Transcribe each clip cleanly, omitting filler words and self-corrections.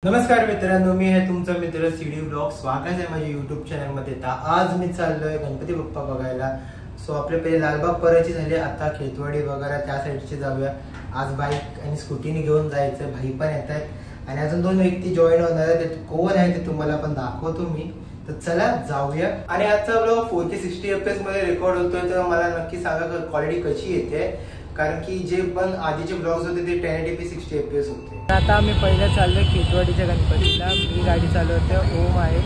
नमस्कार मित्रांनो, मी आहे तुमचा मित्र सीडी ब्लॉग. स्वागत आहे माझ्या युट्यूब चॅनल मध्ये. आज मी चाललोय गणपती बाप्पा बघायला. सो आपले पहिले लालबाग परायची झाली, आता खेतवाडी वगैरे त्या साईडची जाऊया. आज बाईक आणि स्कूटीने घेऊन जायचं. भाई पण येत आहेत आणि अजून 2 व्यक्ती जॉईन होणार आहेत. ते कोण आहे ते तुम्हाला पण दाखवतो मी. तर चला जाऊया. आणि आजचा ब्लॉग 4K 60 FPS मध्ये रेकॉर्ड होतोय. तर मला नक्की सांगा क्वालिटी कशी येते, कारण की जे पण आधीचे ब्लॉग्स होते ते 1080p 60 FPS होते. आता आम्ही पहिल्या चाललो खेतवाडीच्या गणपतीला. मी गाडी चालवते, ओम आहे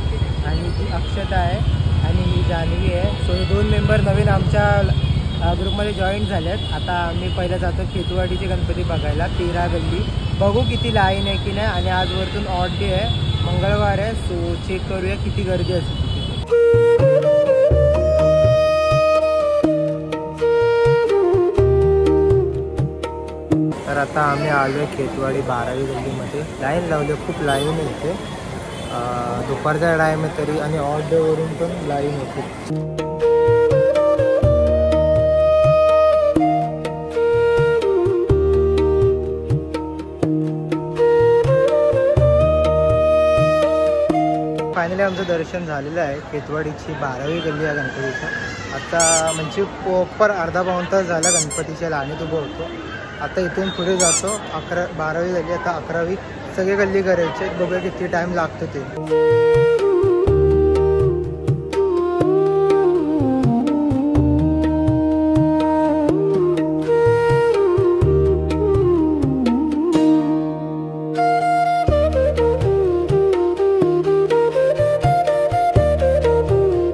आणि ती अक्षता आहे आणि ही जान्हवी आहे. सो 2 मेंबर नवीन आमच्या ग्रुपमध्ये जॉईन झालेत. आता आम्ही पहिला जातो खेतवाडीचे गणपती बघायला. 13 गल्ली. बघू किती लाईन आहे की नाही. आणि आज वरतून ऑड डे आहे, मंगळवार आहे. सो चेक करूया किती गर्दी असते तिथे. तर आता आम्ही आलो आहे खेतवाडी 12वी गल्लीमध्ये. लाईन लावली, खूप लाईन आहे इथे. दुपारचा टाईम आहे तरी, आणि ऑड डेवरून पण लाईन होती. फायनली आमचं दर्शन झालेलं आहे. खेतवाडीची 12वी गल्ली आहे गणपतीचं. आता म्हणजे प्रॉपर अर्धा पाऊण तास झाला गणपतीच्या लाईनीत उभं होतो. आता इथून पुढे जातो. 12वी झाली, आता 11वी. सगळे गल्ली करायचे. बघूया किती टाईम लागतो ते.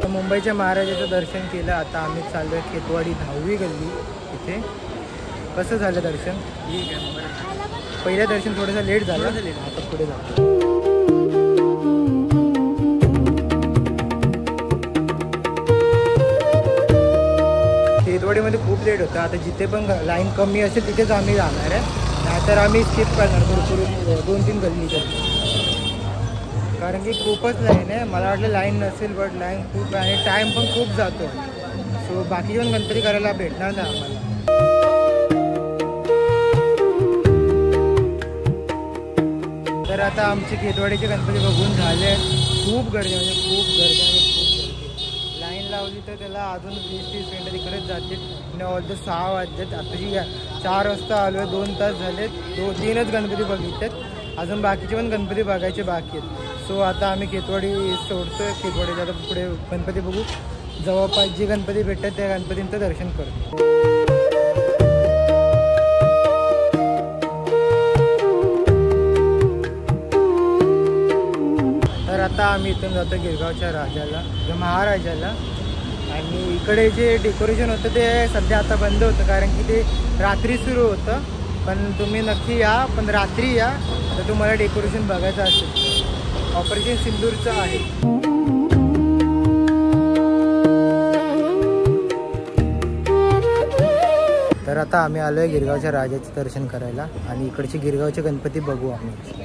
मुंबईच्या महाराजाचं दर्शन केलं. आता आम्ही चाललो आहे खेतवाडी 10वी गल्ली. इथे कसं झालं दर्शन? पहिलं दर्शन थोडंसं लेट झालं. आता पुढे जातो. खेतवाडीमध्ये खूप लेट होतं. आता जिथे पण लाईन कमी असेल तिथेच आम्ही जाणार आहे, नाहीतर आम्ही स्किप करणार भरपूर 2-3 गल्लीच्या. कारण की खूपच लाईन आहे. मला वाटलं लाईन नसेल, बट लाईन खूप आहे आणि टाईम पण खूप जातो. सो बाकीचे पण गणपती करायला भेटणार नाही आम्हाला. तर आता आमचे खेतवाडीचे गणपती बघून झाले. खूप गर्दी, म्हणजे खूप गर्दी आणि खूप गर्दी. लाईन लावली तर त्याला अजून 20-30 मिनटं तिकडेच जाते. आणि ऑलदो 6 वाजतात. आताची 4 वाजता आलो आहे. 2 तास झालेत. 2-3च गणपती बघितलेत. अजून बाकीचे पण गणपती बघायचे बाकी आहेत. सो आता आम्ही खेतवाडी सोडतोय. खेतवाडीच्या आता पुढे गणपती बघू. जवळपास जे गणपती भेटतात त्या गणपतींचं दर्शन करतो. तर आता आम्ही इथून जातो गिरगावच्या राजाला, महाराजाला. आणि इकडे जे डेकोरेशन होतं ते सध्या आता बंद होतं, कारण की ते रात्री सुरू होतं. पण तुम्ही नक्की या, पण रात्री या तर तुम्हाला डेकोरेशन बघायचं असेल. ऑपरेशन सिंदूरचं आहे. तर आता आम्ही आलो आहे गिरगावच्या राजाचं दर्शन करायला. आणि इकडचे गिरगावचे गणपती बघू आम्ही.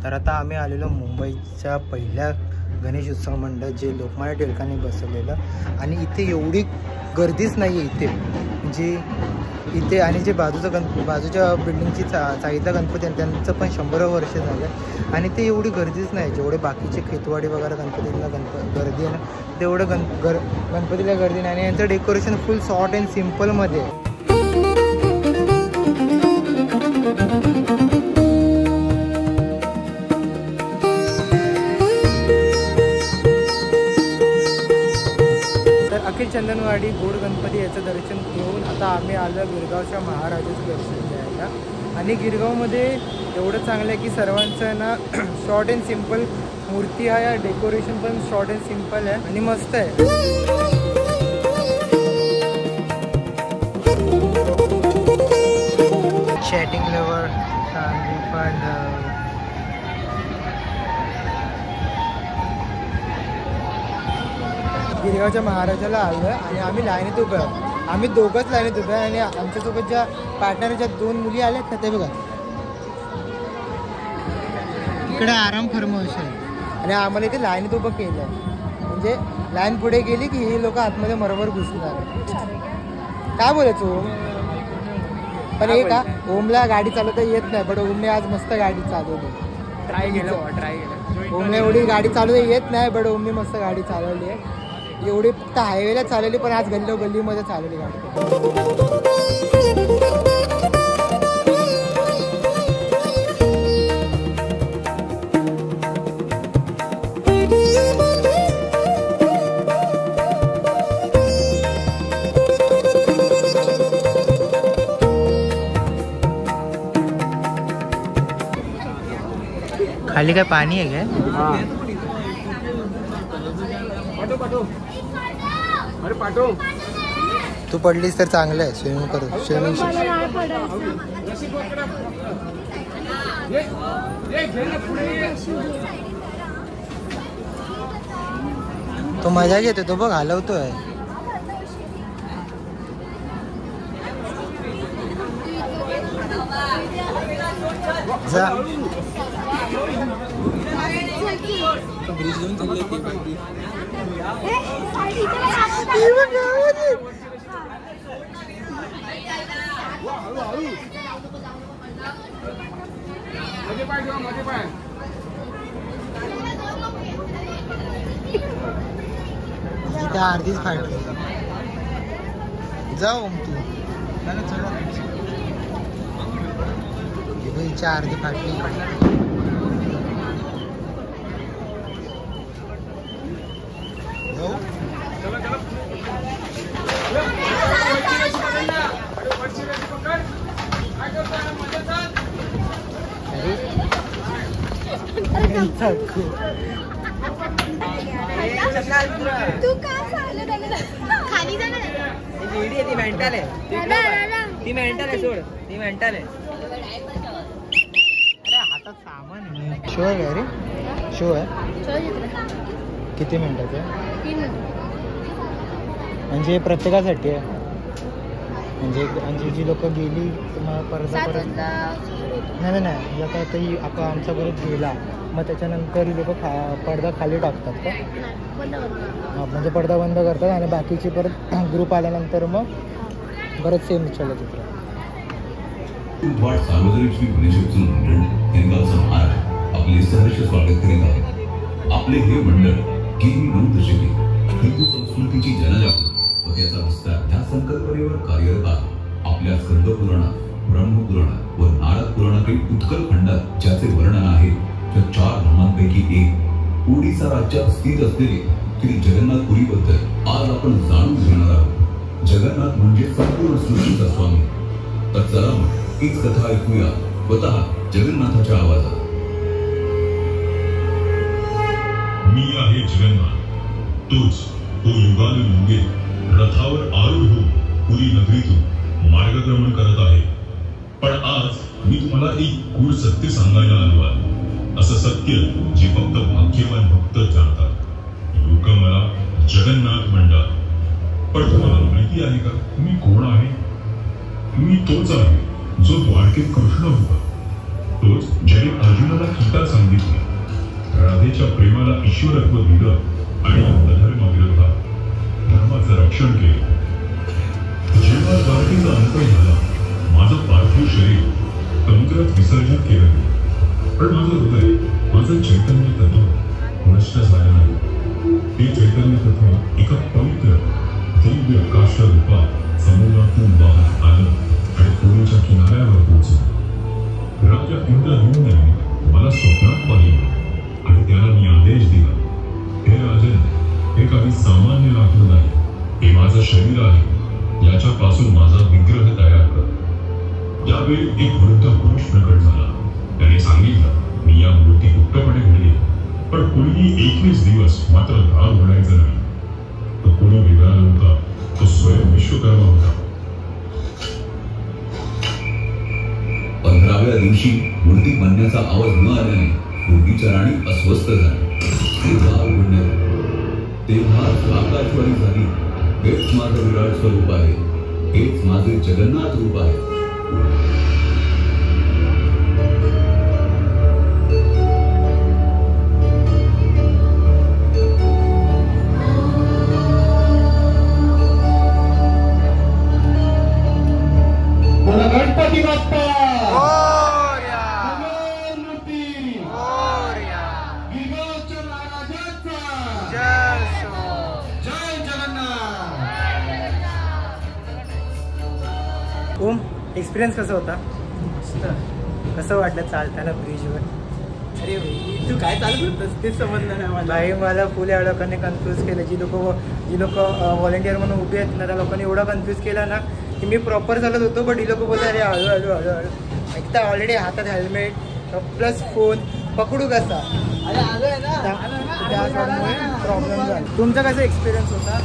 तर आता आम्ही आलेलो मुंबईच्या पहिल्या गणेश उत्सव मंडळ, जे लोकमान्य टिळकांनी बसवलेलं. आणि इथे एवढी गर्दीच नाही आहे इथे, म्हणजे इथे. आणि जे बाजूच्या बिल्डिंगची साईडला गणपती आहे त्यांचं पण 100 वर्ष झालं. आणि ते एवढी गर्दीच नाही. जेवढे बाकीचे खेतवाडी वगैरे गणपतीला गर्दी आहे ना, तेवढं गणपतीला गर्दी नाही. आणि यांचं डेकोरेशन फुल शॉर्ट अँड सिम्पलमध्ये आहे. अखिल चंदनवाडी गोड गणपती याचं दर्शन घेऊन आता आम्ही आलो गिरगावच्या महाराजाचं दर्शन घ्यायला. आणि गिरगावमध्ये एवढं चांगलं आहे की सर्वांचं ना शॉर्ट अँड सिम्पल मूर्ती आहे, डेकोरेशन पण शॉर्ट अँड सिम्पल आहे आणि मस्त आहे. चॅटिंग लवर पण गिरगावच्या महाराजाला आलो आहे आणि आम्ही लाईनीत उभे आहोत. आम्ही दोघंच लाईनीत उभे आहे आणि आमच्यासोबत ज्या पार्टनरच्या 2 मुली आल्यात ना ते बघा इकडे आराम फरमाईश आहे आणि आम्हाला इथे लाईनीत उभं केलं. म्हणजे लाईन पुढे गेली की ही लोक आतमध्ये बरोबर घुसणार. काय बोलायचं ओम? पण हे का ओमला गाडी चालवता येत नाही, पण ओमने आज मस्त गाडी चालवली. ट्राय केलं. ओमने एवढी गाडी चालवता येत नाही, पण ओमने मस्त गाडी चालवली आहे. एवढी फक्त हायवेला चालवली, पण आज गल्लीमध्ये चालवली गाडी. खाली काय पाणी आहे काय? तू पडलीस तर चांगलं आहे. स्विमिंग करू. स्विमिंग तो मजा घेतो, तो बघ हलवतोय. जा इथे अर्धीच फाटली. जाऊ तू हिच्या अर्धी फाटली. तू का खाली जा ना. ती मेंटल आहे, ती मेंटल आहे. सोड, ती मेंटल आहे. अरे हातात सामान आहे. शो आहे का रे? शो आहे. किती मिनिटाचं आहे? 3 मिनिट. म्हणजे प्रत्येकासाठी आहे. म्हणजे जी लोक गेली पडदा परत नाही आता ही आपण आमचा परत गेला मग त्याच्यानंतर ही लोक पडदा खाली टाकतात का? म्हणजे पडदा बंद करतात आणि बाकीची परत ग्रुप आल्यानंतर मग परत सेम चलचित्र. सार्वजनिक श्री गणेशोत्सव मंडळ यंदाचं महाराज आपले सहर्ष स्वागत करीत आहे. आपले हे मंडळ गेली 9 दशके हिंदू संस्कृतीची जनजागृती व त्याचा विस्तार या संकल्पनेवर कार्यरत आहे. आपल्या स्कंदपुराणात, ब्रह्मपुराणात व नारद पुराणातील उत्कल खंडात ज्याचे वर्णन आहे त्या 4 धामांपैकी एक ओडिसा राज्यात स्थित असलेले श्री जगन्नाथपुरीबद्दल आज आपण जाणून घेणार आहोत. जगन्नाथ म्हणजे संपूर्ण सृष्टीचा स्वामी. तर चला मग हीच कथा ऐकूया स्वतः जगन्नाथाच्या आवाजात. मी आहे जगन्नाथ, तोच तो युगानुयुगे रथावर आरूढ होऊन पुरी नगरीतून मार्गक्रमण करत आहे. पण आज मी तुम्हाला एक गूढ सत्य सांगायला आलो आहे. असं सत्य जे फक्त भाग्यवान भक्त जाणतात. लोक मला जगन्नाथ म्हणतात. पण तुम्हाला माहिती आहे का मी कोण आहे? मी तोच आहे जो द्वारकेत कृष्ण होता. तोच ज्याने अर्जुनाला गीता सांगितली, राधेच्या प्रेमाला ईश्वरत्व दिलं आणि अधर्माविरोधात धर्माचं रक्षण केलं. जेव्हा द्वारकेचा अंत झाला माझं पार्थिव शरीर समुद्रात विसर्जित केलं गेलं. पण माझं हृदय, माझं चैतन्य तत्व नष्ट झालं नाही. ते चैतन्य तत्व एका पवित्र दिव्य काष्ठ रूपात समुद्रातून वाहत आलं आणि पुरीच्या किनाऱ्यावर पोहोचलं. राजा इंद्रद्युम्नाने मला स्वप्नात पाहिलं आणि त्याला मी आदेश दिला, हे राजन, हे काही सामान्य लाकूड नाही, हे माझं शरीर आहे. याच्यापासून माझा विग्रह तयार कर. यावेळी एक वृद्ध पुरुष प्रकट झाला. त्याने सांगितलं, मी या मूर्ती गुप्तपणे घडली, पण कोणीही 21 दिवस मात्र दार उघडायचं नाही. तो कोणी वेगळा नव्हता, तो स्वयं विश्वकर्मा होता. 15व्या दिवशी मूर्ती बनण्याचा आवाज न आल्याने पूर्वीच्या राणी अस्वस्थ झाली. ते दार उघडण्यात तेव्हाच आकाशवाणी झाली, हेच माझं विराट स्वरूप आहे, हेच माझे जगन्नाथ रूप आहे. गणपती बाप्पा ओम, एक्सपिरियन्स कसा होता? कसं वाटलं चालताना ब्रिजवर? अरे भाई, तू काय चालू करतोस तेच समजलं नाही मला. भाई मला फुल या लोकांनी कन्फ्यूज केलं. जी लोक व्हॉलेंटियर म्हणून उभी आहेत ना, त्या लोकांनी एवढा कन्फ्यूज केला ना की मी प्रॉपर चालत होतो, बट ही लोक बोलतात अरे हळू. एक तर ऑलरेडी हातात हेल्मेट प्लस फोन पकडू कसा, त्यामुळे प्रॉब्लेम झाला. तुमचा कसा एक्सपिरियन्स होता?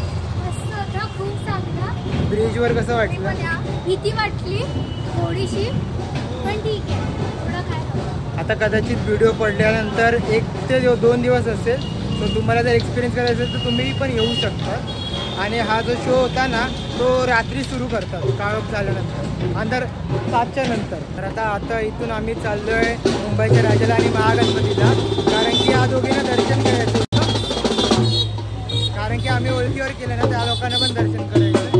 खूप चांगला. ब्रिजवर कसं वाटलं? भीती वाटली थोडीशी, पण ठीक आहे, थोडं काय. आता कदाचित व्हिडिओ पडल्यानंतर 1 ते 2 दिवस असेल, तर तुम्हाला जर एक्सपिरियन्स करायचा असेल तर तुम्ही पण येऊ शकता. आणि हा जो शो होता ना तो रात्री सुरू करतात, काळोख झाल्यानंतर, अंधार 7च्या नंतर. तर आता इथून आम्ही चाललो आहे मुंबईच्या राजाला आणि महागणपतीला, कारण की या दोघींना दर्शन करायचं होतं. कारण की आम्ही ओळखीवर केलं ना, त्या लोकांना पण दर्शन करायचं.